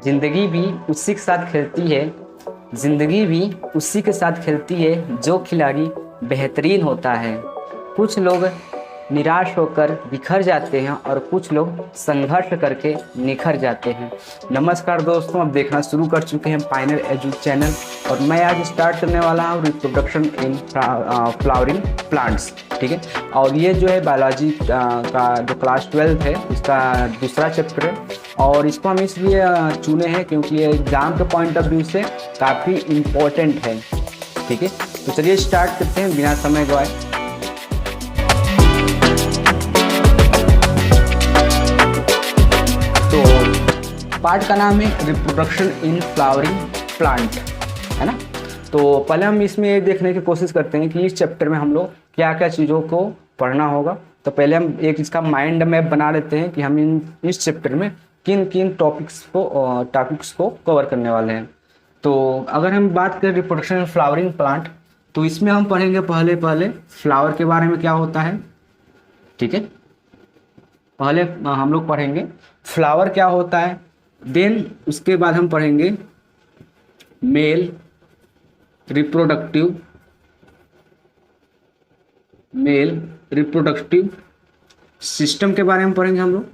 जिंदगी भी उसी के साथ खेलती है, जिंदगी भी उसी के साथ खेलती है जो खिलाड़ी बेहतरीन होता है। कुछ लोग निराश होकर बिखर जाते हैं और कुछ लोग संघर्ष करके निखर जाते हैं। नमस्कार दोस्तों, अब देखना शुरू कर चुके हैं पायनियर एजू चैनल और मैं आज स्टार्ट करने वाला हूँ रिप्रोडक्शन इन फ्लावरिंग प्लांट्स। ठीक है, और ये जो है बायोलॉजी का जो क्लास 12 है उसका दूसरा चैप्टर है और इसको हम इसलिए चुने हैं क्योंकि ये एग्ज़ाम के पॉइंट ऑफ व्यू से काफ़ी इम्पोर्टेंट है। ठीक है, तो चलिए स्टार्ट करते हैं बिना समय गवाए। पार्ट का नाम है रिप्रोडक्शन इन फ्लावरिंग प्लांट, है ना। तो पहले हम इसमें ये देखने की कोशिश करते हैं कि इस चैप्टर में हम लोग क्या क्या चीज़ों को पढ़ना होगा। तो पहले हम एक इसका माइंड मैप बना लेते हैं कि हम इस चैप्टर में किन किन टॉपिक्स को कवर करने वाले हैं। तो अगर हम बात करें रिप्रोडक्शन इन फ्लावरिंग प्लांट, तो इसमें हम पढ़ेंगे पहले फ्लावर के बारे में क्या होता है। ठीक है, पहले हम लोग पढ़ेंगे फ्लावर क्या होता है, देन उसके बाद हम पढ़ेंगे मेल रिप्रोडक्टिव सिस्टम के बारे में पढ़ेंगे हम लोग,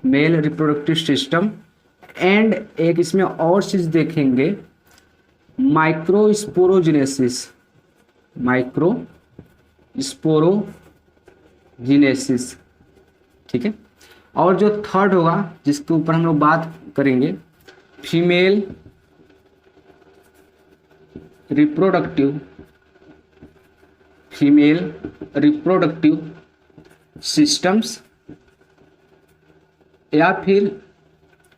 मेल रिप्रोडक्टिव सिस्टम। एंड एक इसमें और चीज़ देखेंगे माइक्रोस्पोरोजिनेसिस। ठीक है, और जो थर्ड होगा जिसके ऊपर हम लोग बात करेंगे फीमेल रिप्रोडक्टिव सिस्टम्स, या फिर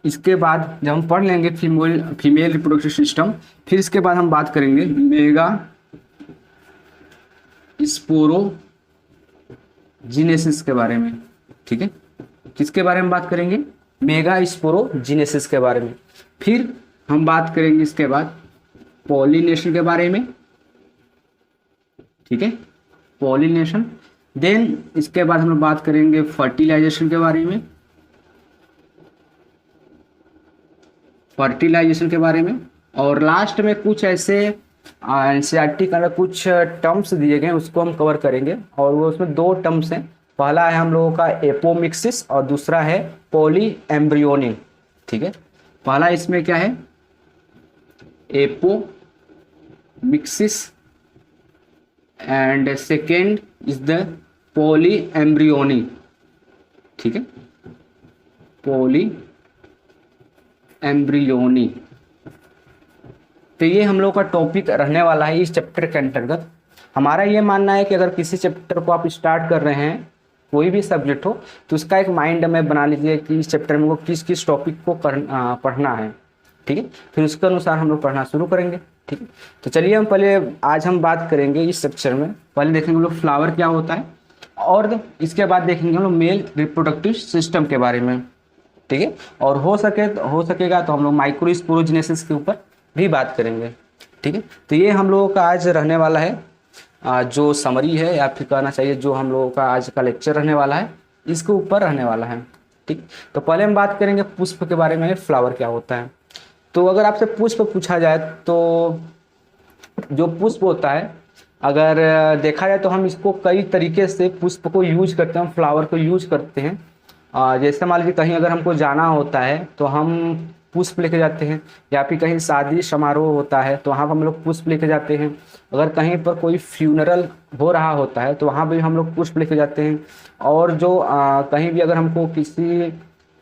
इसके बाद जब हम पढ़ लेंगे फीमेल रिप्रोडक्टिव सिस्टम, फिर इसके बाद हम बात करेंगे मेगा स्पोरोजिनेसिस के बारे में। ठीक है, किसके बारे में बात करेंगे, मेगा स्पोरोजिनेसिस के बारे में। फिर हम बात करेंगे इसके बाद पॉलिनेशन के बारे में। ठीक है, पॉलिनेशन। देन इसके बाद हम लोग बात करेंगे फर्टिलाइजेशन के बारे में, और लास्ट में कुछ ऐसे एनसीईआरटी का कुछ टर्म्स दिए गए उसको हम कवर करेंगे, और वो उसमें दो टर्म्स हैं। पहला है हम लोगों का एपोमिक्सिस और दूसरा है पॉली एम्ब्रियोनी। ठीक है, पहला इसमें क्या है, apomixis, and second is the poly embryony. ठीक है, पॉली एम्ब्रियोनी। तो ये हम लोग का टॉपिक रहने वाला है इस चैप्टर के अंतर्गत। हमारा ये मानना है कि अगर किसी चैप्टर को आप स्टार्ट कर रहे हैं, कोई भी सब्जेक्ट हो, तो उसका एक माइंड मैप बना लीजिए कि इस चैप्टर में वो किस किस टॉपिक को पढ़ना है। ठीक है, फिर उसके अनुसार हम लोग पढ़ना शुरू करेंगे। ठीक है, तो चलिए आज हम बात करेंगे इस सेक्शन में। पहले देखेंगे हम लोग फ्लावर क्या होता है, और इसके बाद देखेंगे हम लोग मेल रिप्रोडक्टिव सिस्टम के बारे में। ठीक है, और हो सकेगा तो हम लोग माइक्रोस्पोरोजिनेसिस के ऊपर भी बात करेंगे। ठीक है, तो ये हम लोगों का आज रहने वाला है जो समरी है, या फिर कहना चाहिए जो हम लोगों का आज का लेक्चर रहने वाला है, इसके ऊपर रहने वाला है। ठीक, तो पहले हम बात करेंगे पुष्प के बारे में, फ्लावर क्या होता है। तो अगर आपसे पुष्प पूछा जाए तो जो पुष्प होता है, अगर देखा जाए तो हम इसको कई तरीके से पुष्प को यूज करते हैं, फ्लावर को यूज करते हैं। जैसे मान लीजिए कहीं अगर हमको जाना होता है तो हम पुष्प लेके जाते हैं, या फिर कहीं शादी समारोह होता है तो वहाँ पर हम लोग पुष्प लेके जाते हैं। अगर कहीं पर कोई फ्यूनरल हो रहा होता है तो वहाँ भी हम लोग पुष्प लेके जाते हैं। और जो कहीं भी अगर हमको किसी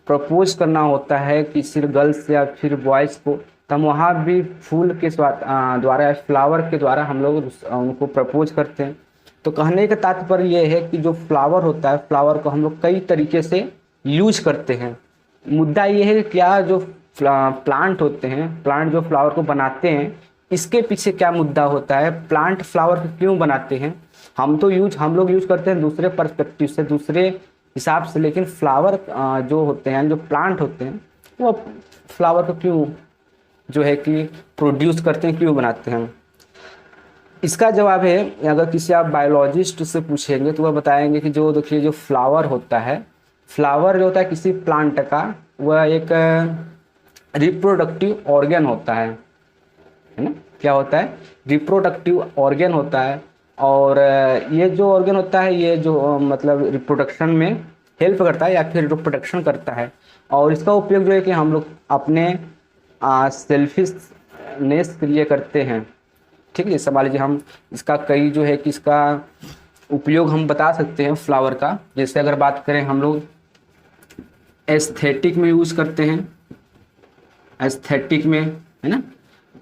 प्रपोज करना होता है किसी गर्ल्स या फिर बॉयज़ को, तो हम वहाँ भी फूल के द्वारा या फ्लावर के द्वारा हम लोग उनको प्रपोज करते हैं। तो कहने का तात्पर्य यह है कि जो फ्लावर होता है, फ्लावर को हम लोग कई तरीके से यूज करते हैं। मुद्दा ये है कि क्या जो प्लांट होते हैं, प्लांट जो फ्लावर को बनाते हैं, इसके पीछे क्या मुद्दा होता है, प्लांट फ्लावर को क्यों बनाते हैं। हम लोग यूज करते हैं दूसरे पर्सपेक्टिव से, दूसरे हिसाब से, लेकिन फ्लावर जो होते हैं, जो प्लांट होते हैं, वो फ्लावर को क्यों जो है कि प्रोड्यूस करते हैं, क्यों बनाते हैं। इसका जवाब है, अगर किसी आप बायोलॉजिस्ट से पूछेंगे तो वह बताएंगे कि जो देखिए जो फ्लावर होता है, फ्लावर जो होता है किसी प्लांट का, वह एक रिप्रोडक्टिव ऑर्गन होता है ना। क्या होता है? रिप्रोडक्टिव ऑर्गन होता है। और ये जो ऑर्गन होता है ये जो मतलब रिप्रोडक्शन में हेल्प करता है या फिर रिप्रोडक्शन करता है। और इसका उपयोग जो है कि हम लोग अपने सेल्फिशनेस के लिए करते हैं। ठीक है, जैसे मान लीजिए हम इसका कई जो है कि इसका उपयोग हम बता सकते हैं फ्लावर का। जैसे अगर बात करें हम लोग एस्थेटिक में यूज़ करते हैं, एस्थेटिक में, है ना।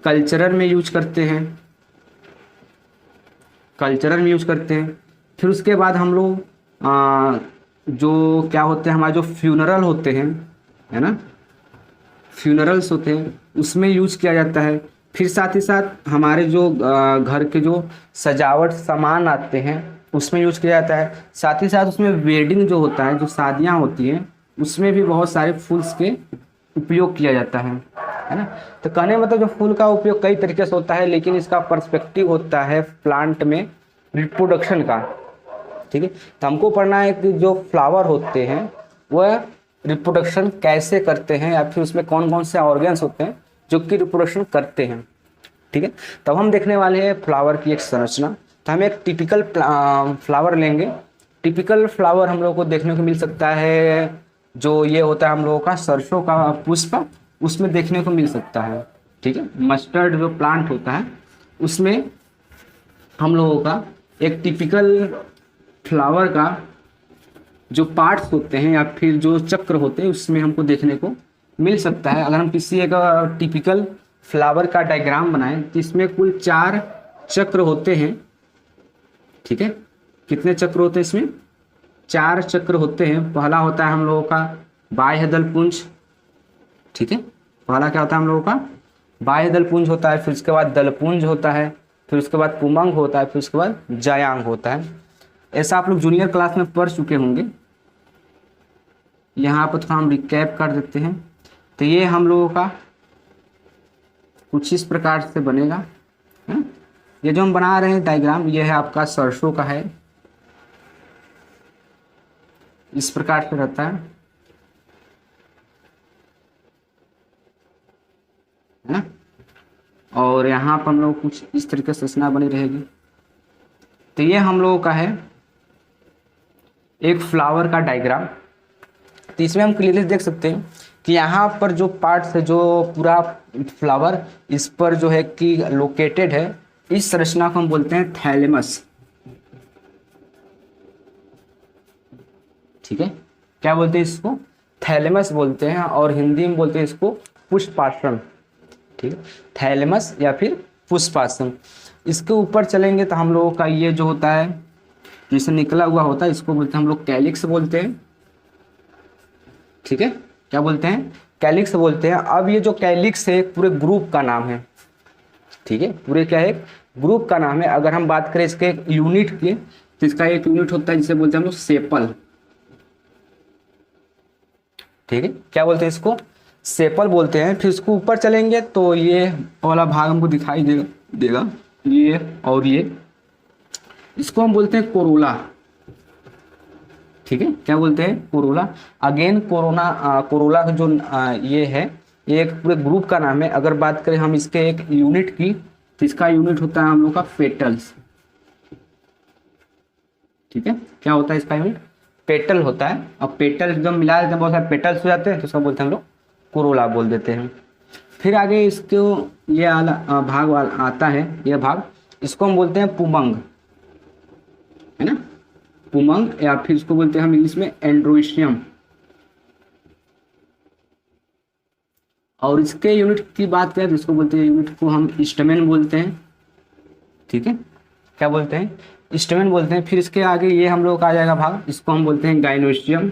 कल्चरल में यूज करते हैं, कल्चरल में यूज करते हैं। फिर उसके बाद हम लोग जो क्या होते हैं हमारे जो फ्यूनरल होते हैं, है ना, फ्यूनरल्स होते हैं उसमें यूज किया जाता है। फिर साथ ही साथ हमारे जो घर के जो सजावट सामान आते हैं उसमें यूज किया जाता है। साथ ही साथ उसमें वेडिंग जो होता है, जो शादियाँ होती हैं, उसमें भी बहुत सारे फूल्स के उपयोग किया जाता है ना। तो कहने मतलब जो फूल का उपयोग कई तरीके से होता है, लेकिन इसका पर्सपेक्टिव होता है प्लांट में रिप्रोडक्शन का। ठीक है, तो हमको पढ़ना है कि जो फ्लावर होते हैं वह रिप्रोडक्शन कैसे करते हैं या फिर उसमें कौन कौन से ऑर्गन्स होते हैं जो कि रिप्रोडक्शन करते हैं। ठीक है, तब हम देखने वाले हैं फ्लावर की एक संरचना। तो हम एक टिपिकल फ्लावर लेंगे। टिपिकल फ्लावर हम लोग को देखने को मिल सकता है, जो ये होता है हम लोगों का सरसों का पुष्प, उसमें देखने को मिल सकता है। ठीक है, मस्टर्ड जो प्लांट होता है उसमें हम लोगों का एक टिपिकल फ्लावर का जो पार्ट्स होते हैं या फिर जो चक्र होते हैं उसमें हमको देखने को मिल सकता है। अगर हम किसी एक टिपिकल फ्लावर का डायग्राम बनाएं जिसमें कुल 4 चक्र होते हैं। ठीक है, कितने चक्र होते हैं इसमें? 4 चक्र होते हैं। पहला होता है हम लोगों का बाह्य दलपुंज। ठीक है, पहला क्या होता है हम लोगों का? बाह्य दलपुंज होता है। फिर उसके बाद दलपुंज होता है, फिर उसके बाद पुमंग होता है, फिर उसके बाद जायांग होता है। ऐसा आप लोग जूनियर क्लास में पढ़ चुके होंगे। यहाँ पर थोड़ा हम रिकैप कर देते हैं। तो ये हम लोगों का कुछ इस प्रकार से बनेगा, है? ये जो हम बना रहे हैं डायग्राम, ये है आपका सरसों का है, इस प्रकार से रहता है ना। और यहाँ पर हम लोग कुछ इस तरीके से रचना बनी रहेगी। तो ये हम लोगों का है एक फ्लावर का डायग्राम। तो इसमें हम क्लियरली देख सकते हैं कि यहाँ पर जो पार्ट्स है, जो पूरा फ्लावर इस पर जो है कि लोकेटेड है, इस संरचना को हम बोलते हैं थैलेमस। ठीक है, क्या बोलते हैं इसको? थैलेमस बोलते हैं, और हिंदी में बोलते हैं इसको पुष्पासन। ठीक है, थैलेमस या फिर पुष्पासन। इसके ऊपर चलेंगे तो हम लोगों का ये जो होता है, जिसे निकला हुआ होता है, इसको बोलते हैं हम लोग कैलिक्स बोलते हैं। ठीक है, क्या बोलते हैं? कैलिक्स बोलते हैं। अब ये जो कैलिक्स है पूरे ग्रुप का नाम है। ठीक है, पूरे क्या है? ग्रुप का नाम है। अगर हम बात करें इसके यूनिट की, तो इसका एक यूनिट होता है जिसे बोलते हैं हम लोग सेपल। ठीक है, क्या बोलते हैं इसको? सेपल बोलते हैं। फिर इसको ऊपर चलेंगे तो ये वाला भाग हमको दिखाई देगा ये, और ये, इसको हम बोलते हैं कोरोला। ठीक है, क्या बोलते हैं? कोरोला। अगेन कोरोला का जो ये है, ये एक पूरे ग्रुप का नाम है। अगर बात करें हम इसके एक यूनिट की, तो इसका यूनिट होता है हम लोग का पेटल्स। ठीक है, क्या होता है इसका यूनिट? पेटल होता है। अब पेटल जब मिला देते हैं, बहुत सारे पेटल्स हो जाते हैं, तो उसका बोलते हैं हम लोग कोरोला बोल देते हैं। फिर आगे इसको ये भाग आता है, यह भाग, इसको हम बोलते हैं पुमंग, है ना, पुमंग, या फिर इसको बोलते हैं हम इंग्लिश में एंड्रोइशियम। और इसके यूनिट की बात करें तो इसको बोलते हैं, यूनिट को हम स्टमेन बोलते हैं। ठीक है, क्या बोलते हैं? स्टमेन बोलते हैं। फिर इसके आगे ये हम लोग का आ जाएगा भाग, इसको हम बोलते हैं गाइनोशियम।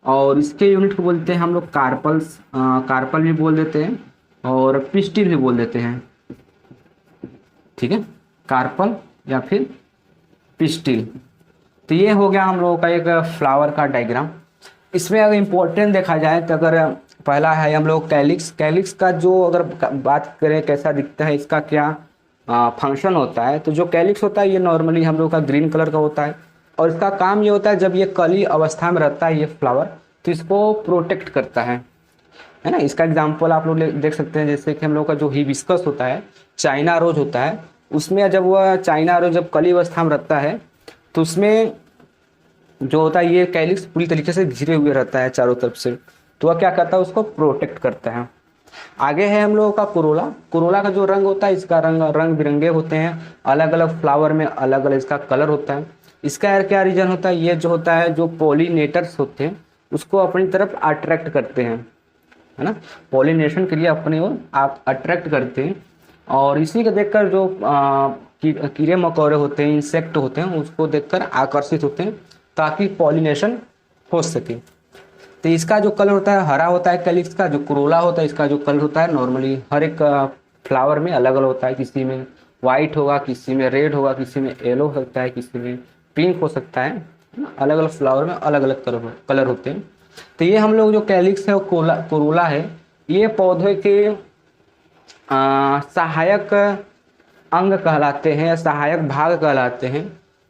और इसके यूनिट को बोलते हैं हम लोग कार्पल्स, कार्पल भी बोल देते हैं और पिस्टिल भी बोल देते हैं। ठीक है, कार्पल या फिर पिस्टिल। तो ये हो गया हम लोगों का एक फ्लावर का डायग्राम। इसमें अगर इम्पोर्टेंट देखा जाए तो अगर पहला है हम लोग कैलिक्स। कैलिक्स का जो अगर बात करें कैसा दिखता है, इसका क्या फंक्शन होता है, तो जो कैलिक्स होता है ये नॉर्मली हम लोग का ग्रीन कलर का होता है। और इसका काम ये होता है, जब ये कली अवस्था में रहता है ये फ्लावर, तो इसको प्रोटेक्ट करता है ना। इसका एग्जाम्पल आप लोग देख सकते हैं, जैसे कि हम लोग का जो हिबिस्कस होता है, चाइना रोज होता है, उसमें जब वह चाइना रोज जब कली अवस्था में रहता है तो उसमें जो होता है ये कैलिक्स पूरी तरीके से घिरे हुए रहता है चारों तरफ से, तो वह क्या करता है, उसको प्रोटेक्ट करता है। आगे है हम लोगों का कोरोला। कोरोला का जो रंग होता है, इसका रंग बिरंगे होते हैं, अलग अलग फ्लावर में अलग अलग इसका कलर होता है। इसका क्या रीजन होता है, ये जो होता है जो पॉलिनेटर्स होते हैं उसको अपनी तरफ अट्रैक्ट करते हैं, है ना, पॉलिनेशन के लिए अपनी ओर आप अट्रैक्ट करते हैं। और इसी को देखकर जो कीड़े मकोड़े होते हैं, इंसेक्ट होते हैं, उसको देखकर आकर्षित होते हैं ताकि पॉलिनेशन हो सके। तो इसका जो कलर होता है हरा होता है कैलिक्स का। जो कोरोला होता है इसका जो कलर होता है नॉर्मली हर एक फ्लावर में अलग अलग होता है, किसी में वाइट होगा, किसी में रेड होगा, किसी में येलो हो सकता है, किसी में पिंक हो सकता है, अलग अलग फ्लावर में अलग अलग कलर होते हैं। तो ये हम लोग जो कैलिक्स है वो कोरोला है, ये पौधे के सहायक अंग कहलाते हैं या सहायक भाग कहलाते हैं।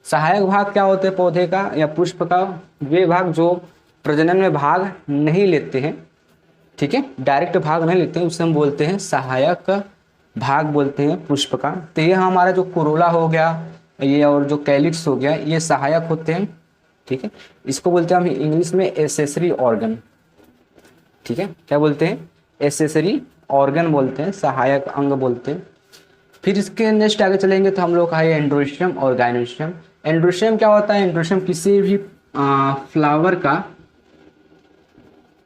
सहायक भाग क्या होते हैं पौधे का या पुष्प का, वे भाग जो प्रजनन में भाग नहीं लेते हैं, ठीक है, डायरेक्ट भाग नहीं लेते हैं, उसे हम बोलते हैं सहायक भाग बोलते हैं पुष्प का। तो ये हमारा जो कोरोला हो गया ये और जो कैलिक्स हो गया ये सहायक होते हैं, ठीक है। इसको बोलते हैं हम इंग्लिश में एसेसरी ऑर्गन, ठीक है, क्या बोलते हैं, एसेसरी ऑर्गन बोलते हैं, सहायक अंग बोलते हैं। फिर इसके नेक्स्ट आगे चलेंगे तो हम लोग का है एंड्रोशियम और गाइनोशियम। एंड्रोशियम क्या होता है, एंड्रोशियम किसी भी फ्लावर का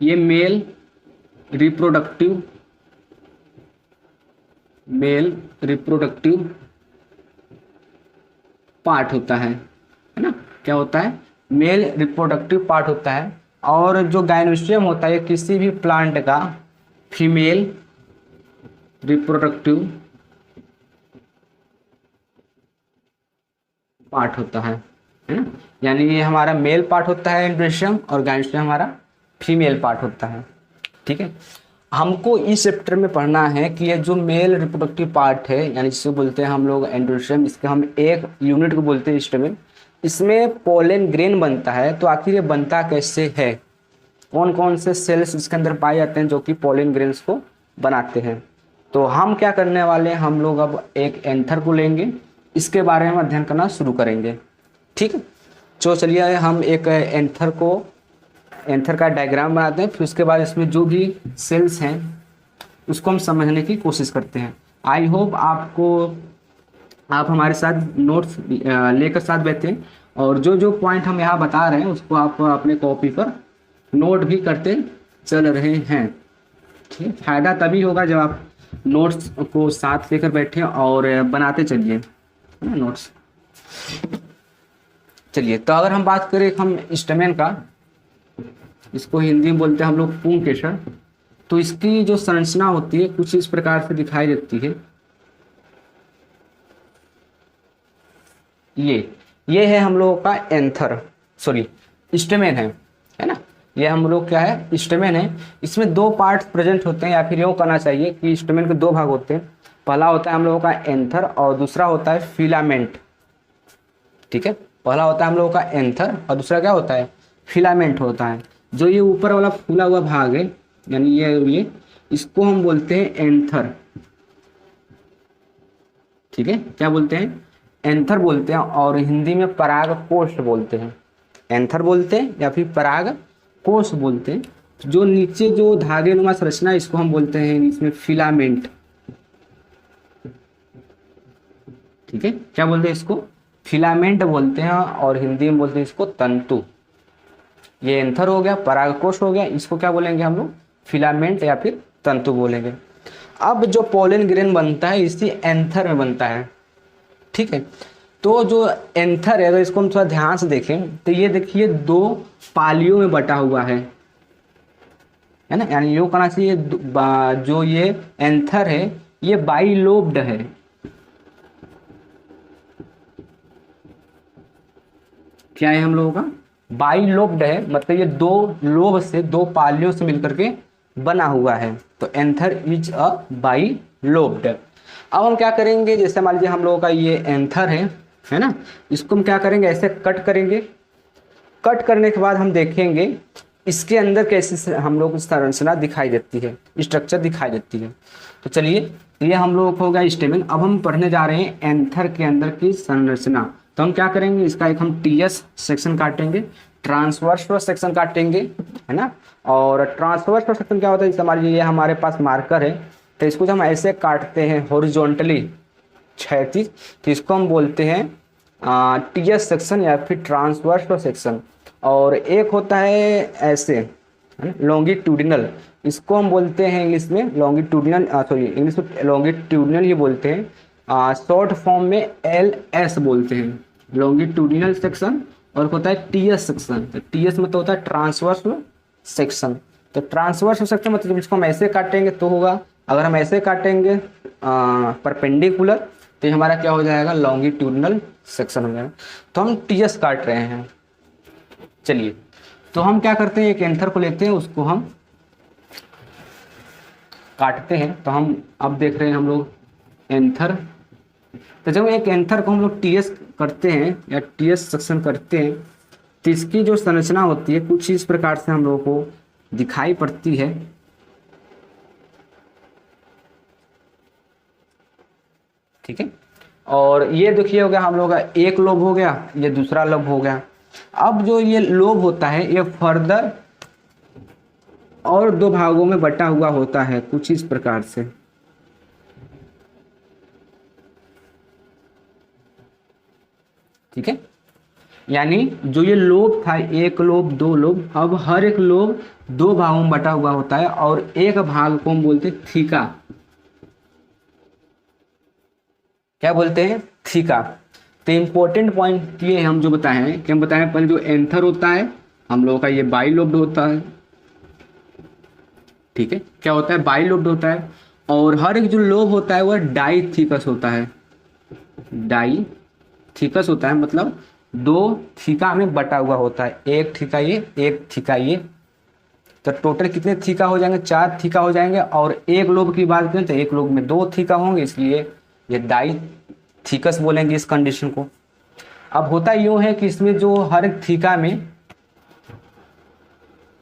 ये मेल रिप्रोडक्टिव पार्ट होता है ना, क्या होता है, मेल रिप्रोडक्टिव पार्ट होता है। और जो गाइनोशियम होता है किसी भी प्लांट का फीमेल रिप्रोडक्टिव पार्ट होता है ना, यानी ये हमारा मेल पार्ट होता है एंड्रोशियम और गाइनोशियम हमारा फीमेल पार्ट होता है, ठीक है। हमको इस चैप्टर में पढ़ना है कि ये जो मेल रिप्रोडक्टिव पार्ट है यानी जिसे बोलते हैं हम लोग एंड्रोशियम, इसके हम एक यूनिट को बोलते हैं स्टेमेन, इसमें पोलन ग्रेन बनता है। तो आखिर ये बनता कैसे है, कौन कौन से सेल्स इसके अंदर पाए जाते हैं जो कि पोलन ग्रेन्स को बनाते हैं। तो हम क्या करने वाले हैं, हम लोग अब एक एंथर को लेंगे, इसके बारे में अध्ययन करना शुरू करेंगे, ठीक है। तो चलिए हम एक एंथर का डायग्राम बनाते हैं, फिर उसके बाद इसमें जो भी सेल्स हैं उसको हम समझने की कोशिश करते हैं। आई होप आप हमारे साथ नोट्स लेकर साथ बैठे हैं और जो जो पॉइंट हम यहाँ बता रहे हैं उसको आप अपने कॉपी पर नोट भी करते चल रहे हैं, ठीक है। फायदा तभी होगा जब आप नोट्स को साथ लेकर बैठे और बनाते चलिए नोट्स। चलिए तो अगर हम बात करें हम स्टेमेन का, इसको हिंदी में बोलते हैं हम लोग पुंकेसर, तो इसकी जो संरचना होती है कुछ इस प्रकार से दिखाई देती है। ये है हम लोगों का एंथर, सॉरी स्टेमेन है ना, ये हम लोग क्या है स्टेमेन है। इसमें दो पार्ट्स प्रेजेंट होते हैं, या फिर यूँ कहना चाहिए कि स्टेमेन के दो भाग होते हैं। पहला होता है हम लोगों का एंथर और दूसरा होता है फिलामेंट, ठीक है। पहला होता है हम लोगों का एंथर और दूसरा क्या होता है, फिलामेंट होता है। जो ये ऊपर वाला फूला हुआ भाग है यानी ये इसको हम बोलते हैं एंथर, ठीक है, क्या बोलते हैं, एंथर बोलते हैं। और हिंदी में पराग कोष बोलते हैं, एंथर बोलते हैं या फिर पराग कोष बोलते हैं। जो नीचे जो धागे नुमा संरचना इसको हम बोलते हैं इसमें फिलामेंट, ठीक है, क्या बोलते हैं इसको, फिलामेंट बोलते हैं और हिंदी में बोलते हैं इसको तंतु। ये एंथर हो गया, परागकोश हो गया, इसको क्या बोलेंगे हम लोग, फिलामेंट या फिर तंतु बोलेंगे। अब जो पोलन ग्रेन बनता है इसी एंथर में बनता है, ठीक है। तो जो एंथर है अगर इसको हम थोड़ा ध्यान से देखें तो ये देखिए दो पालियों में बटा हुआ है ना, यानी यूँ कहना चाहिए जो ये एंथर है ये बाइलोब्ड है, क्या है हम लोगों का, बाइलोब्ड है, मतलब ये दो लोब से दो पालियों से मिलकर के बना हुआ है। तो एंथर इज अ बाइलोब्ड। अब हम क्या करेंगे, जैसे मान लीजिए हम लोगों का ये एंथर है ना, इसको हम क्या करेंगे ऐसे कट करेंगे। कट करने के बाद हम देखेंगे इसके अंदर कैसे हम लोग को संरचना दिखाई देती है, स्ट्रक्चर दिखाई देती है। तो चलिए, ये हम लोग को हो गया स्टेमिन। अब हम पढ़ने जा रहे हैं एंथर के अंदर की संरचना। तो हम क्या करेंगे, इसका एक हम टीएस सेक्शन काटेंगे, ट्रांसवर्स सेक्शन काटेंगे, है ना। और ट्रांसवर्स सेक्शन क्या होता है, जैसे हमारे ये हमारे पास मार्कर है, तो इसको जब हम ऐसे काटते हैं हॉरिजॉन्टली, क्षैतिज, तो इसको हम बोलते हैं टीएस सेक्शन या फिर ट्रांसवर्स सेक्शन। और एक होता है ऐसे लॉन्गिट्यूडिनल, इसको हम बोलते हैं इंग्लिश में लॉन्गिट्यूडिनल, सॉरी इंग्लिश में लॉन्गिट्यूडिनल ही बोलते हैं, शॉर्ट फॉर्म में LS बोलते हैं, लॉन्गिट्यूडिनल सेक्शन। और होता है टीएस सेक्शन, तो टीएस मतलब होता है ट्रांसवर्स सेक्शन। तो ट्रांसवर्स सेक्शन मतलब इसको हम ऐसे काटेंगे तो होगा, अगर हम ऐसे काटेंगे परपेंडिकुलर, तो ये हमारा क्या हो जाएगा, लॉन्गिट्यूडिनल सेक्शन हो जाएगा। तो हम टीएस काट रहे हैं। चलिए, तो हम क्या करते हैं, एक एंथर को लेते हैं, उसको हम काटते हैं। तो हम अब देख रहे हैं हम लोग एंथर। तो जब एक एंथर को हम लोग टीएस करते हैं या टीएस सेक्शन करते हैं, तो इसकी जो संरचना होती है कुछ इस प्रकार से हम लोगों को दिखाई पड़ती है। ठीक है, और ये देखिए हो गया हम लोग का एक लोब हो गया, ये दूसरा लोब हो गया। अब जो ये लोब होता है ये फर्दर और दो भागों में बटा हुआ होता है कुछ इस प्रकार से। ठीक है, यानी जो ये लोब था, एक लोब दो लोब, अब हर एक लोब दो भागों में बटा हुआ होता है और एक भाग को हम बोलते हैं थीका। क्या बोलते हैं, थीका। तो इम्पोर्टेंट पॉइंट ये हम जो बताए हैं कि हम बताएं पहले जो एंथर होता है हम लोगों का ये बाइलोब्ड होता है। ठीक है, क्या होता है, बाइलोब्ड होता है। और हर एक जो लोब होता है वह डाइथीकस होता है, डाइथीकस होता है, मतलब दो थीका में बटा हुआ होता है, एक थीका ये, एक थीका ये। तो टोटल कितने थीका हो जाएंगे, 4 थीका हो जाएंगे। और एक लोब की बात करें तो एक लोब में 2 थीका होंगे, इसलिए ये डाइथीकस बोलेंगे इस कंडीशन को। अब होता यूं है कि इसमें जो हर एक थीका में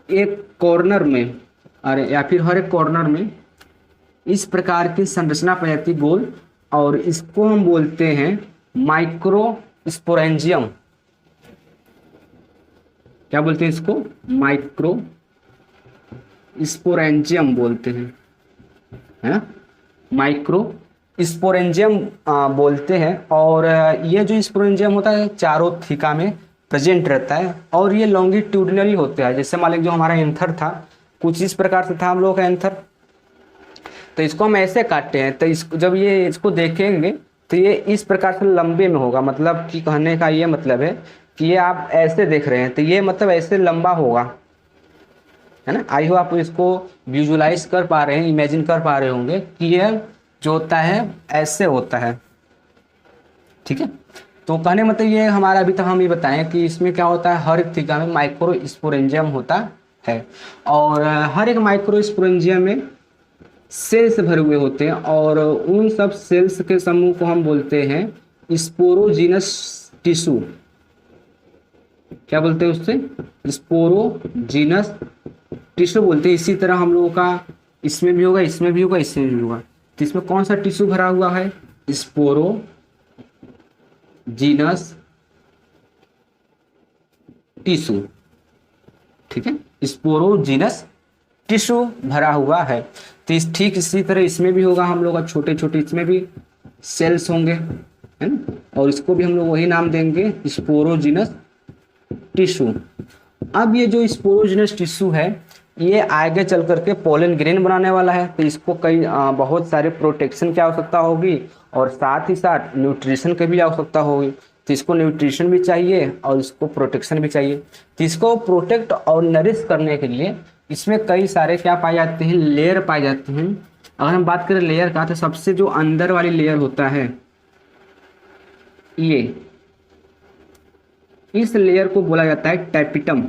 एक कॉर्नर में, अरे या फिर हर एक कॉर्नर में इस प्रकार की संरचना पाई जाती है गोल, और इसको हम बोलते हैं माइक्रोस्पोरेंजियम। क्या बोलते हैं इसको, माइक्रोस्पोरेंजियम बोलते हैं, है माइक्रोस्पोरेंजियम बोलते हैं। और ये जो स्पोरेंजियम होता है चारों थीका में प्रेजेंट रहता है और ये लॉन्गिट्यूडिनली होता है। जैसे मान लीजिए जो हमारा एंथर था कुछ इस प्रकार से था हम लोग का एंथर, तो इसको हम ऐसे काटते हैं, तो इसको जब ये इसको देखेंगे तो ये इस प्रकार से लंबे में होगा। मतलब कि कहने का ये मतलब है कि ये आप ऐसे देख रहे हैं तो ये मतलब ऐसे लंबा होगा, है ना। आई हो आप इसको विजुलाइज कर पा रहे हैं, इमेजिन कर पा रहे होंगे कि ये जो होता है ऐसे होता है। ठीक है, तो कहने मतलब ये हमारा अभी तक हम ये बताएं कि इसमें क्या होता है, हर एक थीका में माइक्रोस्पोरेंजियम होता है और हर एक माइक्रोस्पोरेंजियम में सेल्स भरे हुए होते हैं और उन सब सेल्स के समूह को हम बोलते हैं स्पोरोजीनस टिश्यू। क्या बोलते हैं उससे, स्पोरोजीनस टिश्यू बोलते हैं। इसी तरह हम लोगों का इसमें भी होगा, इसमें भी होगा, इसमें भी होगा। तो इसमें कौन सा टिश्यू भरा हुआ है, स्पोरोजीनस टिश्यू। ठीक है, स्पोरोजीनस टिश्यू भरा हुआ है। तो ठीक इसी तरह इसमें भी होगा हम लोग का, छोटे छोटे इसमें भी सेल्स होंगे, है ना। और इसको भी हम लोग वही नाम देंगे, स्पोरोजीनस टिश्यू। अब ये जो स्पोरोजीनस टिश्यू है ये आगे चल करके पोलन ग्रेन बनाने वाला है, तो इसको कई बहुत सारे प्रोटेक्शन की आवश्यकता होगी और साथ ही साथ न्यूट्रिशन की भी आवश्यकता होगी। तो इसको न्यूट्रिशन भी चाहिए और इसको प्रोटेक्शन भी चाहिए। तो इसको प्रोटेक्ट और नरिश करने के लिए इसमें कई सारे क्या पाए जाते हैं, लेयर पाए जाते हैं। अगर हम बात करें लेयर का, तो सबसे जो अंदर वाली लेयर होता है ये, इस लेयर को बोला जाता है टैपिटम।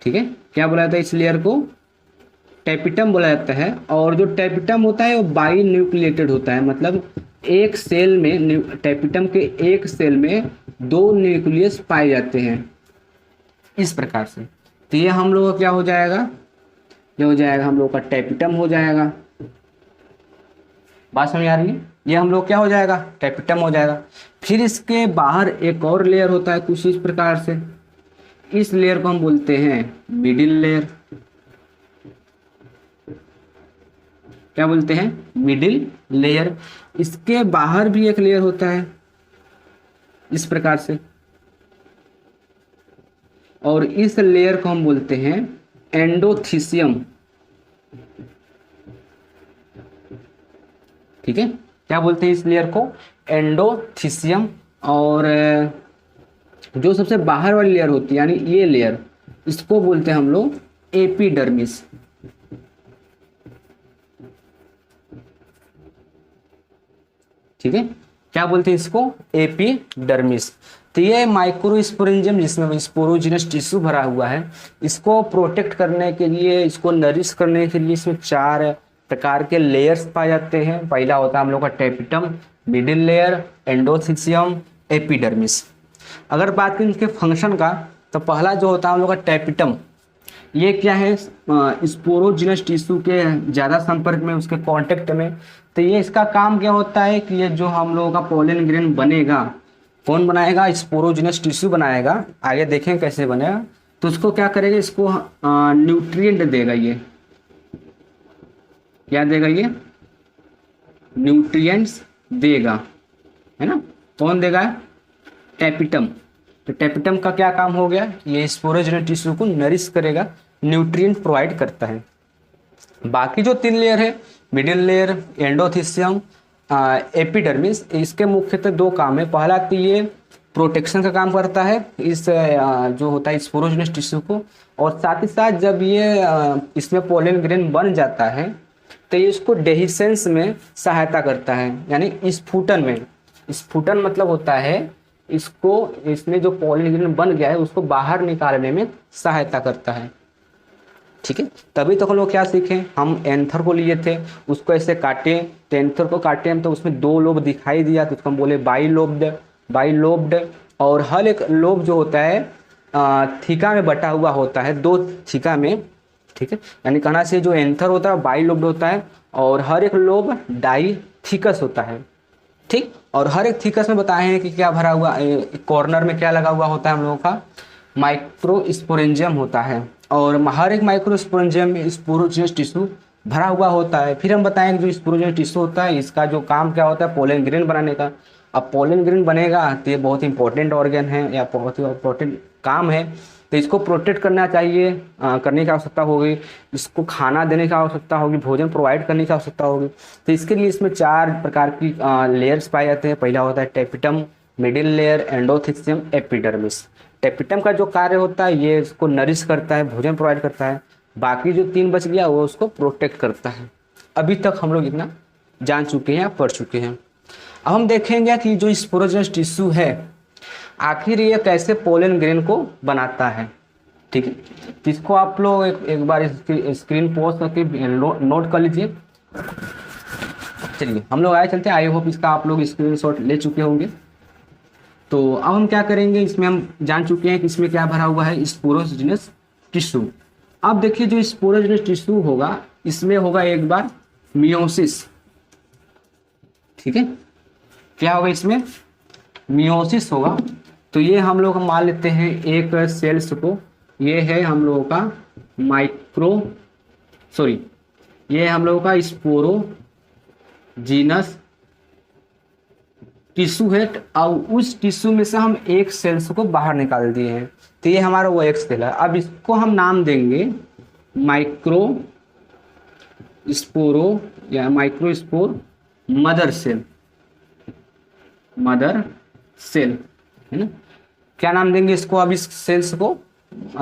ठीक है, क्या बोला जाता है, इस लेयर को टैपिटम बोला जाता है। और जो टैपिटम होता है वो बाई न्यूक्लिएटेड होता है, मतलब एक सेल में, टैपिटम के एक सेल में 2 न्यूक्लियस पाए जाते हैं इस प्रकार से। तो ये हम लोग का क्या हो जाएगा, ये हो जाएगा हम लोग का टैपिटम हो जाएगा। बात समझ आ रही है? ये हम लोग क्या हो जाएगा, टैपिटम हो जाएगा। फिर इसके बाहर एक और लेयर होता है कुछ इस प्रकार से, इस लेयर को हम बोलते हैं मिडिल लेयर। क्या बोलते हैं, मिडिल लेयर। इसके बाहर भी एक लेयर होता है इस प्रकार से, और इस लेयर को हम बोलते हैं एंडोथीसियम। ठीक है, क्या बोलते हैं इस लेयर को, एंडोथीसियम। और जो सबसे बाहर वाली लेयर होती है यानी ये लेयर, इसको बोलते हैं हम लोग एपिडर्मिस। ठीक है, क्या बोलते हैं इसको, एपिडर्मिस। तो ये माइक्रोस्पोरेंजियम जिसमें स्पोरोजिनस टिश्यू भरा हुआ है, इसको प्रोटेक्ट करने के लिए, इसको नरिश करने के लिए इसमें 4 प्रकार के लेयर्स पाए जाते हैं। पहला होता है हम लोग का tapetum, middle layer, endothecium, epidermis. अगर बात करें इसके फंक्शन का, तो पहला जो होता है हम लोग का टैपिटम, ये क्या है, स्पोरोजिनस टिश्यू के ज़्यादा संपर्क में, उसके कांटेक्ट में। तो ये इसका काम क्या होता है कि ये जो हम लोगों का पोलन ग्रेन बनेगा, कौन बनाएगा, स्पोरोजिनस टिश्यू बनाएगा। आगे देखें कैसे बनेगा। तो उसको क्या करेगा, इसको न्यूट्रिएंट देगा। ये क्या देगा, ये न्यूट्रिएंट्स देगा, है ना। कौन देगा, टैपिटम। तो टैपिटम का क्या काम हो गया, ये स्पोरोजिनस टिश्यू को नरिश करेगा, न्यूट्रिएंट प्रोवाइड करता है। बाकी जो 3 लेयर है, मिडिल लेयर, एंडोथीसियम, एपिडर्मिस, इसके मुख्यतः 2 काम है। पहला तो ये प्रोटेक्शन का काम करता है इस जो होता है स्पोरोजिनस टिश्यू को, और साथ ही साथ जब ये इसमें पोलन ग्रेन बन जाता है तो ये इसको डेहिसेंस में सहायता करता है, यानी स्फुटन में। स्फुटन मतलब होता है इसको, इसमें जो पोलन ग्रेन बन गया है उसको बाहर निकालने में सहायता करता है। ठीक है, तभी तो हम लोग क्या सीखे, हम एंथर को लिए थे, उसको ऐसे काटे, तो एंथर को काटे हम तो उसमें 2 लोब दिखाई दिया, तो उसको हम बोले बाइलोब्ड। और हर एक लोब जो होता है थीका में बटा हुआ होता है, 2 थीका में। ठीक है, यानी कहना से जो एंथर होता है बाइलोब्ड होता है, और हर एक लोब डाइथीकस होता है। ठीक, और हर एक थीकस में बताए हैं कि क्या भरा हुआ, कॉर्नर में क्या लगा हुआ होता है हम लोगों का, माइक्रोस्पोरेंजियम होता है, और हर एक माइक्रोस्पोरेंजियम में स्पोरोजिनस टिश्यू भरा हुआ होता है। फिर हम बताएंगे जो स्पोरोजिनस टिश्यू होता है इसका जो काम क्या होता है, पोलन ग्रेन बनाने का। अब पोलन ग्रेन बनेगा तो ये बहुत इंपॉर्टेंट ऑर्गन है या बहुत ही इंपॉर्टेंट काम है, तो इसको प्रोटेक्ट करना चाहिए, करने की आवश्यकता होगी, इसको खाना देने की आवश्यकता होगी, भोजन प्रोवाइड करने की आवश्यकता होगी। तो इसके लिए इसमें 4 प्रकार की लेयर्स पाए जाते हैं। पहला होता है tapetum, middle layer, endothecium, epidermis. Tapetum का जो कार्य होता है ये इसको नरिश करता है, भोजन प्रोवाइड करता है। बाकी जो 3 बच गया वो उसको प्रोटेक्ट करता है। अभी तक हम लोग इतना जान चुके हैं, पढ़ चुके हैं। अब हम देखेंगे कि जो स्पोरोजिनस टिश्यू है आखिर ये कैसे पोलन ग्रेन को बनाता है। ठीक है, तो इसको आप लोग एक बार स्क्रीन पॉज करके नोट कर लीजिए। चलिए हम लोग आए चलते हैं, आई होप इसका आप लोग स्क्रीनशॉट ले चुके होंगे। तो अब हम क्या करेंगे, इसमें हम जान चुके हैं कि इसमें क्या भरा हुआ है, स्पोरोजिनस टिश्यू। अब देखिए जो स्पोरोजिनस टिश्यू होगा इसमें होगा एक बार मियोसिस। ठीक है, क्या होगा इसमें, मियोसिस होगा। तो ये हम लोग मान लेते हैं एक सेल्स को, ये है हम लोगों का ये हम लोगों का स्पोरोजिनस टिश्यू है। और उस टिश्यू में से हम एक सेल्स को बाहर निकाल दिए हैं, तो ये हमारा वो एक सेल है। अब इसको हम नाम देंगे माइक्रोस्पोर मदर सेल, है ना। क्या नाम देंगे इसको, अब इस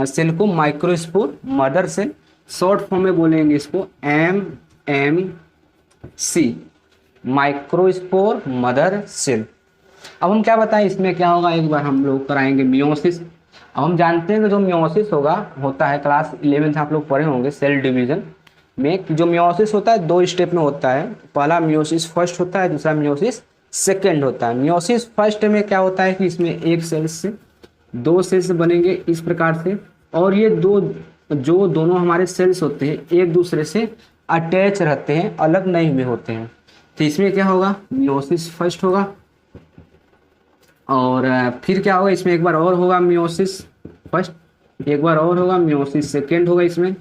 सेल को microspore mother cell, short form में बोलेंगे इसको MMC, माइक्रोस्पोर मदर सेल। अब हम क्या बताएं इसमें क्या होगा, एक बार हम लोग कराएंगे मियोसिस। अब हम जानते हैं कि जो मियोसिस होता है क्लास 11 आप लोग पढ़े होंगे सेल डिवीजन में, कि जो मियोसिस होता है 2 स्टेप में होता है। पहला मियोसिस फर्स्ट होता है, दूसरा मियोसिस सेकेंड होता है। मियोसिस फर्स्ट में क्या होता है कि इसमें एक सेल से 2 सेल्स बनेंगे इस प्रकार से, और ये दोनों हमारे सेल्स होते हैं एक दूसरे से अटैच रहते हैं, अलग नहीं हुए होते हैं। तो इसमें क्या होगा, मियोसिस फर्स्ट होगा, और फिर क्या होगा, इसमें एक बार और होगा मियोसिस फर्स्ट, एक बार और होगा मियोसिस सेकेंड होगा, इसमें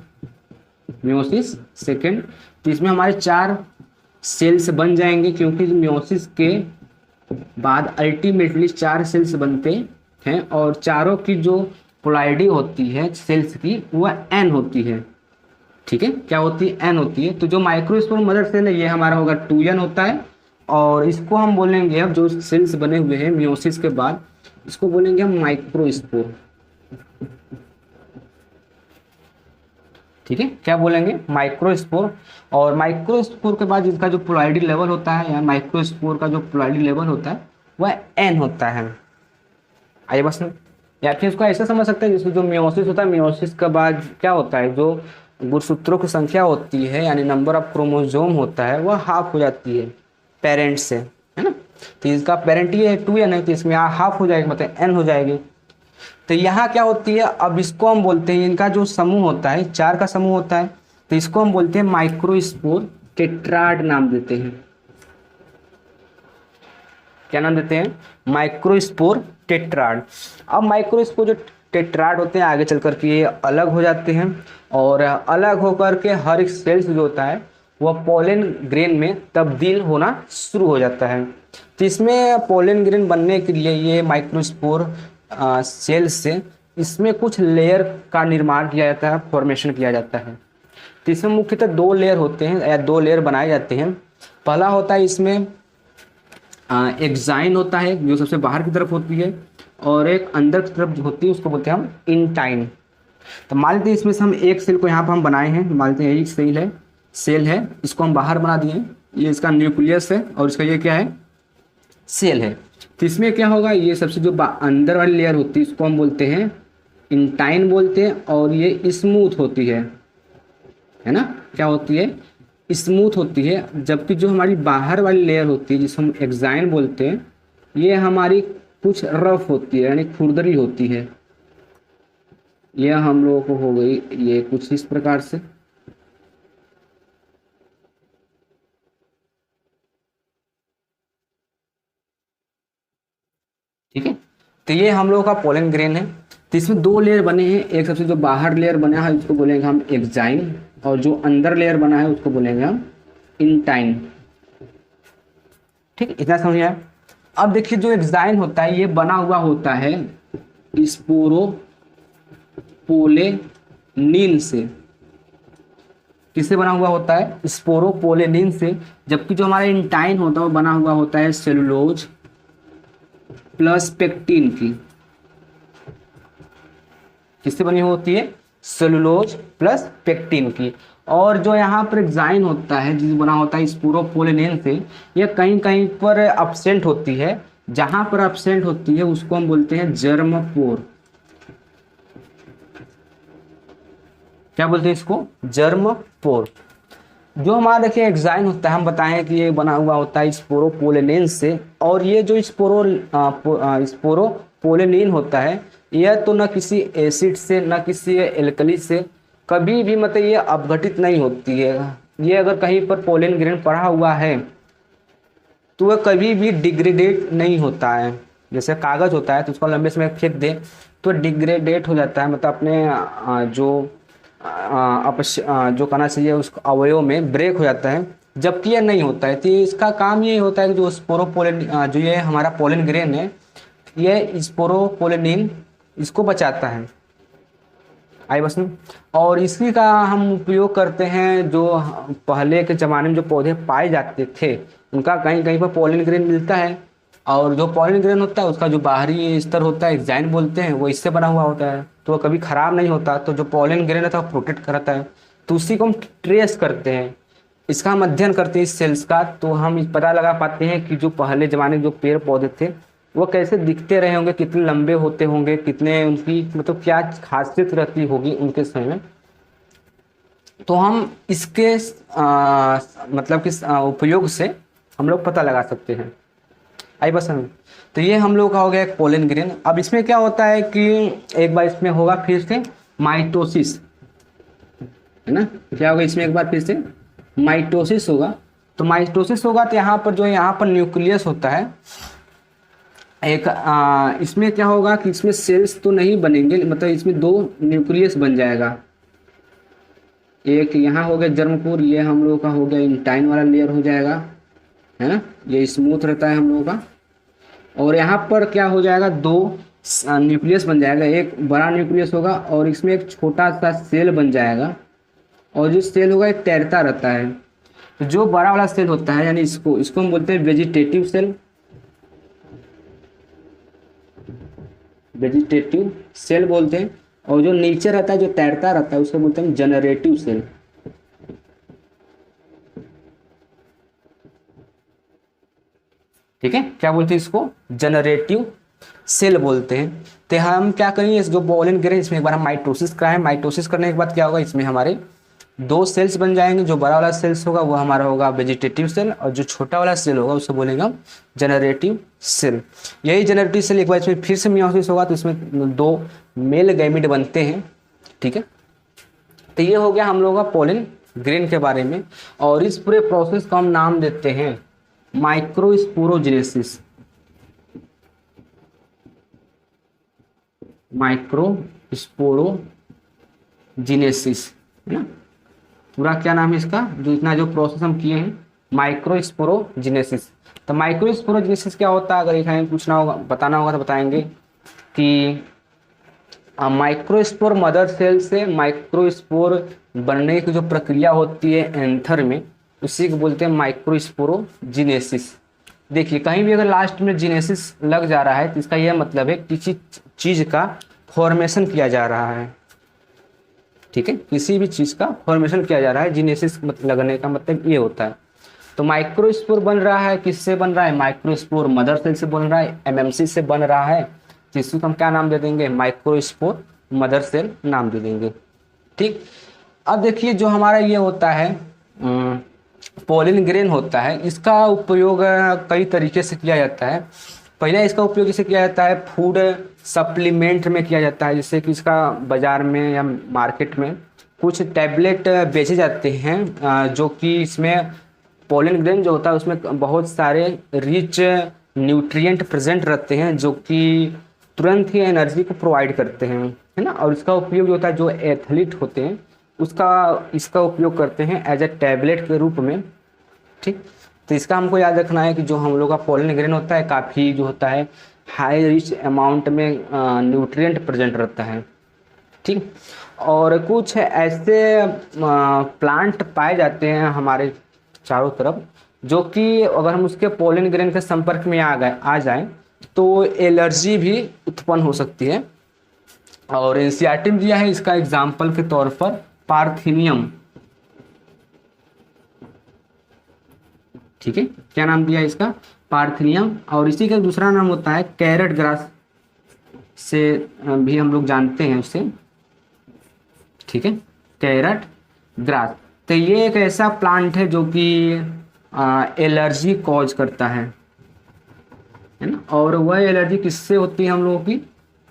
मियोसिस सेकेंड। तो इसमें हमारे 4 सेल्स बन जाएंगे, क्योंकि मियोसिस के बाद अल्टीमेटली 4 सेल्स बनते हैं, और चारों की जो पोलैरिटी होती है सेल्स की वह एन होती है। ठीक है, क्या होती है, एन होती है। तो जो माइक्रोस्पोर मदर सेल है ये हमारा होगा 2n होता है, और इसको हम बोलेंगे, अब जो सेल्स बने हुए हैं मियोसिस के बाद, इसको बोलेंगे हम माइक्रोस्पोर। ठीक है, क्या बोलेंगे, माइक्रोस्पोर। और माइक्रोस्पोर के बाद इसका जो पोलैरिटी लेवल होता है, या माइक्रोस्पोर का जो पोलैरिटी लेवल होता है वह एन होता है। आइए बस, या फिर इसको ऐसे समझ सकते हैं, जैसे जो मियोसिस होता है, मियोसिस के बाद क्या होता है, जो गुणसूत्रों की संख्या होती है यानी नंबर ऑफ क्रोमोसोम होता है वह हाफ हो जाती है पेरेंट से, है ना। तो इसका पेरेंट ये 2n है, तो इसमें हाफ हो जाएगा, मतलब n हो जाएगी। तो यहाँ क्या होती है, अब इसको हम बोलते हैं, इनका जो समूह होता है 4 का समूह होता है, तो इसको हम बोलते हैं माइक्रोस्पोर टेट्राड नाम देते हैं। क्या नाम देते हैं, माइक्रोस्पोर टेट्राड। अब माइक्रोस्पोर जो टेट्राड होते हैं आगे चल कर के ये अलग हो जाते हैं, और अलग होकर के हर एक सेल्स जो होता है वह पोलन ग्रेन में तब्दील होना शुरू हो जाता है। तो इसमें पोलन ग्रेन बनने के लिए ये माइक्रोस्पोर सेल्स से इसमें कुछ लेयर का निर्माण किया जाता है, फॉर्मेशन किया जाता है। तो इसमें मुख्यतः 2 लेयर होते हैं, या 2 लेयर बनाए जाते हैं। पहला होता है इसमें एक्साइन होता है, जो सबसे बाहर की तरफ होती है, और एक अंदर की तरफ जो होती है उसको बोलते हैं हम इंटाइन। तो मान लेते हैं इसमें से हम एक सेल को यहाँ पर हम बनाए हैं, मान लेते हैं यही सेल है, इसको हम बाहर बना दिए, ये इसका न्यूक्लियस है, और इसका ये क्या है, सेल है। तो इसमें क्या होगा, ये सबसे जो अंदर वाली लेयर होती है इसको हम बोलते हैं इंटाइन बोलते हैं, और ये स्मूथ होती है ना, क्या होती है, स्मूथ होती है। जबकि जो हमारी बाहर वाली लेयर होती है जिसे हम एक्साइन बोलते हैं, ये हमारी कुछ रफ होती है, यानी खुरदरी होती है। यह हम लोगों को हो गई ये कुछ इस प्रकार से। ठीक है, तो ये हम लोगों का पोलन ग्रेन है। तो इसमें 2 लेयर बने हैं, एक सबसे जो बाहर लेयर बना है उसको बोलेंगे हम एक्साइन, और जो अंदर लेयर बना है उसको बोलेंगे हम इंटाइन। ठीक, इतना समझ आया। अब देखिए जो एक्साइन होता है ये बना हुआ होता है स्पोरोपोलेनिन से। किससे बना हुआ होता है, स्पोरोपोलेनिन से। जबकि जो हमारा इंटाइन होता है वो बना हुआ होता है सेलुलोज प्लस पेक्टिन की। किससे बनी होती है, सेलुलोज प्लस पेक्टिन की। और जो यहाँ पर एक्साइन होता है जिस बना होता है स्पोरोपोलेनिन से, यह कहीं कहीं पर एब्सेंट होती है। जहां पर एब्सेंट होती है उसको हम बोलते हैं जर्मपोर। क्या बोलते हैं इसको, जर्मपोर। जो हमारा देखिए एक्साइन होता है, हम बताएं कि ये बना हुआ होता है स्पोरोपोलेनिन से, और ये जो स्पोरोपोलेनिन होता है यह तो न किसी एसिड से न किसी एल्कली से कभी भी मतलब ये अपघटित नहीं होती है। ये अगर कहीं पर पोलन ग्रेन पड़ा हुआ है तो वह कभी भी डिग्रेडेट नहीं होता है। जैसे कागज़ होता है तो उसको लंबे समय फेंक दे तो डिग्रेडेट हो जाता है, मतलब अपने जो कहना चाहिए उस अवयव में ब्रेक हो जाता है, जबकि यह नहीं होता है। तो इसका काम ये होता है कि जो स्पोरोपोलेन जो ये हमारा पोलन ग्रेन है ये स्पोरोपोलेनिन इसको बचाता है। आई बस में। और इसी का हम उपयोग करते हैं, जो पहले के ज़माने में जो पौधे पाए जाते थे उनका कहीं कहीं पर पोलन ग्रेन मिलता है, और जो पोलन ग्रेन होता है उसका जो बाहरी स्तर होता है एक्साइन बोलते हैं, वो इससे बना हुआ होता है, तो वो कभी ख़राब नहीं होता। तो जो पोलन ग्रेन होता है वो प्रोटेक्ट करता है, तो उसी को हम ट्रेस करते हैं, इसका हम अध्ययन करते हैं इस सेल्स का। तो हम पता लगा पाते हैं कि जो पहले ज़माने के जो पेड़ पौधे थे वो कैसे दिखते रहे होंगे, कितने लंबे होते होंगे, कितने उनकी मतलब क्या खासियत रहती होगी उनके समय में। तो हम इसके मतलब किस उपयोग से हम लोग पता लगा सकते हैं। आई बस हम तो ये हम लोग का हो गया एक पोलन ग्रेन। अब इसमें क्या होता है कि एक बार इसमें होगा फिर से माइटोसिस, है ना। क्या होगा इसमें, एक बार फिर से माइटोसिस होगा। तो माइटोसिस होगा तो यहाँ पर जो है, यहाँ पर न्यूक्लियस होता है एक। इसमें क्या होगा कि इसमें सेल्स तो नहीं बनेंगे, मतलब इसमें दो न्यूक्लियस बन जाएगा। एक यहाँ हो गया जर्मपूर, ये हम लोगों का हो गया इंटाइन वाला लेयर हो जाएगा, है ना। ये स्मूथ रहता है हम लोगों का। और यहाँ पर क्या हो जाएगा, दो न्यूक्लियस बन जाएगा, एक बड़ा न्यूक्लियस होगा और इसमें एक छोटा सा सेल बन जाएगा। और जो सेल होगा ये तैरता रहता है। तो जो बड़ा वाला सेल होता है, यानी इसको इसको हम बोलते हैं वेजिटेटिव सेल, वेजिटेटिव सेल बोलते हैं। और जो नीचे रहता है, जो तैरता रहता है, उसको बोलते हैं जनरेटिव सेल। ठीक है, क्या बोलते हैं इसको, जनरेटिव सेल बोलते हैं। तो हम क्या करेंगे, इस जो पोलन ग्रेन, इसमें एक बार हम माइटोसिस कराएं। माइटोसिस करने के बाद क्या होगा, इसमें हमारे दो सेल्स बन जाएंगे। जो बड़ा वाला सेल्स होगा वो हमारा होगा वेजिटेटिव सेल, और जो छोटा वाला सेल होगा उसको बोलेंगे हम जनरेटिव सेल। यही जनरेटिव सेल एक बार इसमें फिर से मियोसिस होगा, तो इसमें दो मेल गैमीट बनते हैं। ठीक है, तो ये हो गया हम लोगों का पोलन ग्रेन के बारे में। और इस पूरे प्रोसेस को हम नाम देते हैं माइक्रोस्पोरोजेनेसिस। माइक्रोस्पोरोजेनेसिस, है ना। पूरा क्या नाम है इसका, जो इतना जो प्रोसेस हम किए हैं, माइक्रोस्पोरोजेनेसिस। तो माइक्रोस्पोरोजेनेसिस क्या होता है, अगर एक हमें पूछना होगा, बताना होगा तो बताएंगे कि माइक्रोस्पोर मदर सेल से माइक्रोस्पोर बनने की जो प्रक्रिया होती है एंथर में, उसी को बोलते हैं माइक्रोस्पोरोजेनेसिस। देखिए कहीं भी अगर लास्ट में जेनेसिस लग जा रहा है तो इसका यह मतलब है किसी चीज़ का फॉर्मेशन किया जा रहा है। ठीक है, किसी भी चीज़ का फॉर्मेशन किया जा रहा है, जेनेसिस लगने का मतलब ये होता है। तो माइक्रोस्पोर बन रहा है, किससे बन रहा है, माइक्रोस्पोर मदर सेल से बन रहा है, एमएमसी से बन रहा है, जिसको हम क्या नाम दे देंगे, माइक्रोस्पोर मदर सेल नाम दे देंगे। ठीक, अब देखिए जो हमारा ये होता है पोलन ग्रेन होता है, इसका उपयोग कई तरीके से किया जाता है। पहले इसका उपयोग इसे किया जाता है फूड सप्लीमेंट में किया जाता है, जिससे कि इसका बाज़ार में या मार्केट में कुछ टैबलेट बेचे जाते हैं, जो कि इसमें पोलन ग्रेन जो होता है उसमें बहुत सारे रिच न्यूट्रिएंट प्रेजेंट रहते हैं, जो कि तुरंत ही एनर्जी को प्रोवाइड करते हैं, है ना। और इसका उपयोग जो होता है, जो एथलीट होते हैं इसका उपयोग करते हैं एज ए टैबलेट के रूप में। ठीक, तो इसका हमको याद रखना है कि जो हम लोग का पोलन ग्रेन होता है काफ़ी जो होता है हाई रिच अमाउंट में न्यूट्रिएंट प्रेजेंट रहता है। ठीक, और कुछ ऐसे प्लांट पाए जाते हैं हमारे चारों तरफ, जो कि अगर हम उसके पोलन ग्रेन के संपर्क में आ जाएं तो एलर्जी भी उत्पन्न हो सकती है। और एनसीईआरटी में दिया है इसका एग्जाम्पल के तौर पर पार्थेनियम। ठीक है, क्या नाम दिया है इसका, पार्थेनियम। और इसी का दूसरा नाम होता है कैरेट ग्रास, से भी हम लोग जानते हैं उसे। ठीक है, कैरेट ग्रास। तो ये एक ऐसा प्लांट है जो कि एलर्जी कॉज करता है ना। और वह एलर्जी किससे होती है, हम लोगों की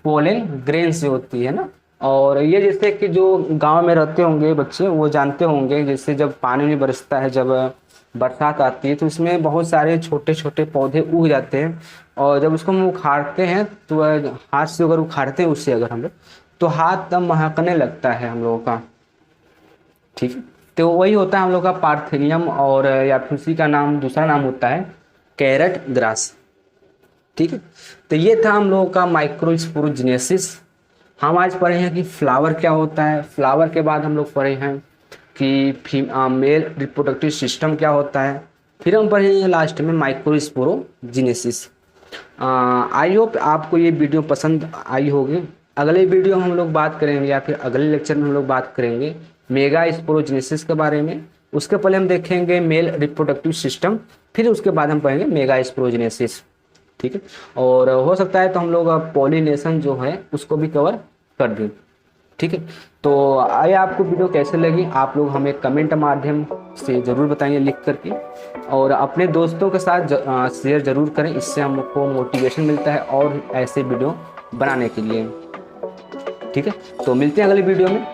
पोलन ग्रेन से होती है ना। और ये जैसे कि जो गांव में रहते होंगे बच्चे वो जानते होंगे, जैसे जब पानी में बरसता है, जब बरसात आती है तो इसमें बहुत सारे छोटे छोटे पौधे उग जाते हैं। और जब उसको हम उखाड़ते हैं तो हाथ से अगर उखाड़ते हैं उससे अगर हम लोग, तो हाथ तब महकने लगता है हम लोगों का। ठीक है, तो वही होता है हम लोग का पार्थेनियम, और या फिर उसी का नाम दूसरा नाम होता है कैरेट ग्रास। ठीक है, तो ये था हम लोगों का माइक्रोस्पोरोजेनेसिस। हम आज पढ़े हैं कि फ्लावर क्या होता है, फ्लावर के बाद हम लोग पढ़े हैं कि मेल रिप्रोडक्टिव सिस्टम क्या होता है, फिर हम पढ़ेंगे लास्ट में माइक्रोस्पोरोजेनेसिस। आई होप आपको ये वीडियो पसंद आई होगी। अगले वीडियो में हम लोग बात करेंगे, या फिर अगले लेक्चर में हम लोग बात करेंगे मेगा स्पोरोजेनेसिस के बारे में। उसके पहले हम देखेंगे मेल रिप्रोडक्टिव सिस्टम, फिर उसके बाद हम पढ़ेंगे मेगा स्पोरोजेनेसिस। ठीक है, और हो सकता है तो हम लोग पॉलिनेशन जो है उसको भी कवर कर दें। ठीक है, तो आइए आपको वीडियो कैसे लगी आप लोग हमें कमेंट माध्यम से ज़रूर बताइए लिख करके, और अपने दोस्तों के साथ शेयर ज़रूर करें, इससे हमको मोटिवेशन मिलता है और ऐसे वीडियो बनाने के लिए। ठीक है, तो मिलते हैं अगली वीडियो में।